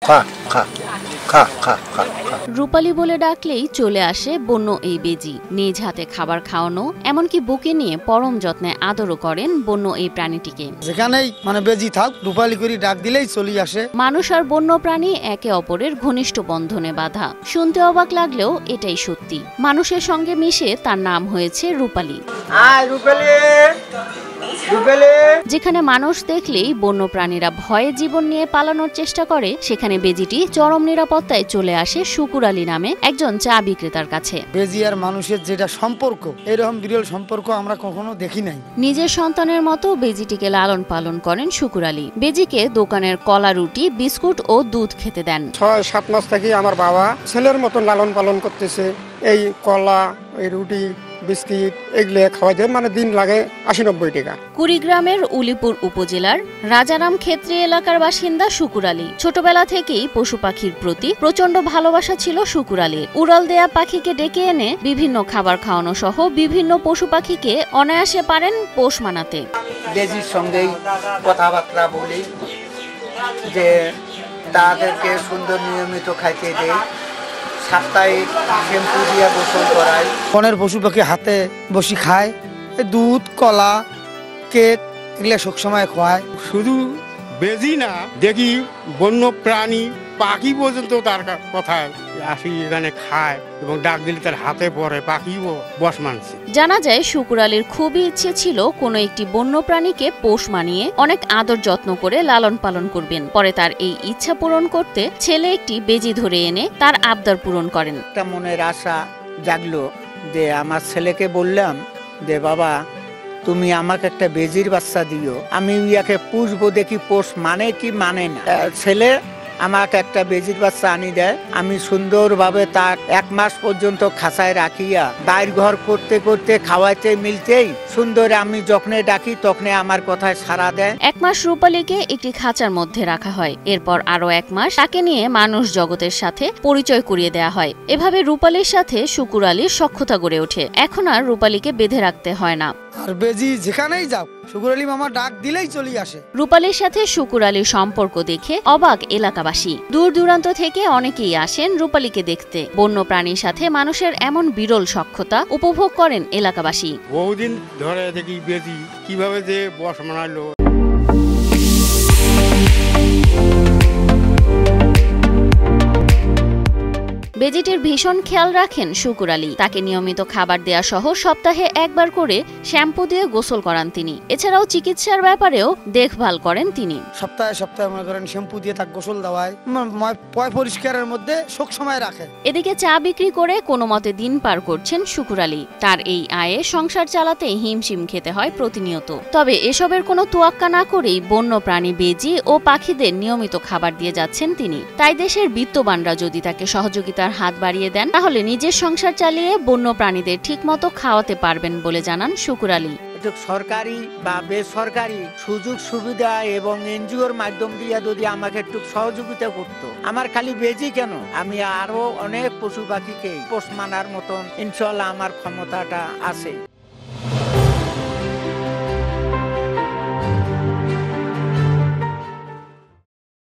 খা খা খা খা খা খা। রূপালী বলে ডাকলেই চলে আসে বন্য এই বেজি। নিজ হাতে খাবার খাওয়ানো, এমনকি বুকে নিয়ে পরম যত্নে আদরও করেন বন্য এই প্রাণীটিকে। যেখানেই বেজি থাক, রূপালী করে ডাক দিলেই চলে আসে। মানুষ আর বন্য প্রাণী একে অপরের ঘনিষ্ঠ বন্ধনে বাঁধা। শুনতে অবাক লাগলেও এটাই সত্যি। মানুষের সঙ্গে মিশে তার নাম হয়েছে রূপালী। যেখানে মানুষ দেখলেই বন্য প্রাণীরা ভয়ে জীবন নিয়ে পালানোর চেষ্টা করে, সেখানে বেজিটি চরম নিরাপত্তায় চলে আসে শুকুর আলী নামে একজন চা বিক্রেতার কাছে। বেজি আর মানুষের যেটা সম্পর্ক, এরকম বিরল সম্পর্ক আমরা কখনো দেখি নাই। নিজের সন্তানের মতো বেজিটিকে লালন পালন করেন শুকুর আলী। বেজিকে দোকানের কলা, রুটি, বিস্কুট ও দুধ খেতে দেন। ৬-৭ মাস থেকে আমার বাবা ছেলের মতন লালন পালন করতেছে। এই কলা, এই রুটি, বিস্কিট এগুলো খাওয়া যায়, দিন লাগে ৮০-৯০ টাকা। কুড়িগ্রামের উলিপুর উপজেলার রাজারাম ক্ষেত্রী এলাকার বাসিন্দা শুকুর আলী। ছোটবেলা থেকেই পশু পাখির প্রতি প্রচন্ড ভালোবাসা ছিল শুকুর আলীর। উড়াল দেয়া পাখিকে ডেকে এনে বিভিন্ন খাবার খাওয়ানো সহ বিভিন্ন পশু পাখিকে অনায়াসে পারেন পোষ মানাতে। বেজির সঙ্গেই কথাবার্তা বলি, যে তাদেরকে সুন্দর নিয়মিত খাইতে দেয়, সাপ্তাহিক শ্যাম্পু দিয়ে গোসল করায়। বনের পশু পাখি হাতে বসি খায়, দুধ, কলা, কেক এগুলো সবসময় খাওয়ায়। শুধু বেজি না, দেখি বন্য প্রাণী পাখি পর্যন্ত তার কথায় আসি, এখানে খায় এবং ডাক দিলে তার হাতে পড়ে, পাখিও বস মানছে। জানা যায় শুকুর আলীর খুবই ইচ্ছে ছিল কোনো একটি বন্য প্রাণীকে পোষ মানিয়ে অনেক আদর যত্ন করে লালন পালন করবেন। পরে তার এই ইচ্ছা পূরণ করতে ছেলে একটি বেজি ধরে এনে তার আবদার পূরণ করেন। একটা মনের আশা জাগলো, যে আমার ছেলেকে বললাম যে বাবা, তুমি আমাকে একটা বেজির বাচ্চা দিও, আমি ইয়াকে পুষবো, দেখি পোষ মানে কি মানে না। ছেলে আমাকে একটা বেজির বাচ্চা আনি দেয়। আমি সুন্দরভাবে তার 1 মাস পর্যন্ত খাঁচায় রাখিয়া বাইর ঘর করতে করতে খাওয়াইতে মিলতেই সুন্দর, আমি যখনই ডাকি তখনই আমার কথায় সাড়া দেয়। 1 মাস রূপালীকে একটি খাঁচার মধ্যে রাখা হয়। এরপর আরো 1 মাস তাকে নিয়ে মানুষ জগতের সাথে পরিচয় করিয়ে দেয়া হয়। এভাবে রূপালীর সাথে শুকুর আলীর সখ্যতা গড়ে ওঠে। এখন আর রূপালীকে বেঁধে রাখতে হয় না। আর বেজি যেখানেই যাও, শুকুর আলী মামা ডাক দিলেই চলে আসে। রূপালীর সাথে শুকুর আলীর সম্পর্ক দেখে অবাক এলাকাবাসী। দূর দূরান্ত থেকে অনেকেই আসেন রূপালীকে দেখতে। বন্য প্রাণীর সাথে মানুষের এমন বিরল সখ্যতা উপভোগ করেন এলাকাবাসী। বহুদিন ধরে দেখি বেজি কিভাবে যে বস মানালো। বেজিটির ভীষণ খেয়াল রাখেন শুকুর আলী। তাকে নিয়মিত খাবার দেয়া সহ সপ্তাহে 1 বার করে শ্যাম্পু দিয়ে গোসল করান তিনি। এছাড়াও চিকিৎসার ব্যাপারেও দেখভাল করেন তিনি। সপ্তাহে সপ্তাহে মনে করেন শ্যাম্পু দিয়ে তাকে গোসল দেওয়ায়, পয় পরিষ্কারের মধ্যে সব সময় রাখে। এদিকে চা বিক্রি করে কোনো মতে দিন পার করছেন শুকুর আলী। তার এই আয়ে সংসার চালাতে হিমশিম খেতে হয় প্রতিনিয়ত। তবে এসবের কোনো তোয়াক্কা না করেই বন্য প্রাণী বেজি ও পাখিদের নিয়মিত খাবার দিয়ে যাচ্ছেন তিনি। তাই দেশের বিত্তবানরা যদি তাকে সহযোগিতা হাত বাড়িয়ে দেন, তাহলে নিজের সংসার চালিয়ে বন্য প্রাণীদের ঠিকমতো খাওয়াতে পারবেন বলে জানান শুকুর আলী। সরকারি বা বেসরকারি সুযোগ সুবিধা এবং এনজিওর মাধ্যম দিয়ে যদি আমাকে একটু সহযোগিতা করতো, আমার খালি বেজি কেন, আমি আরো অনেক পশু পাখিকে পোষ মানার মতন ইনশাআল্লাহ আমার ক্ষমতাটা আছে।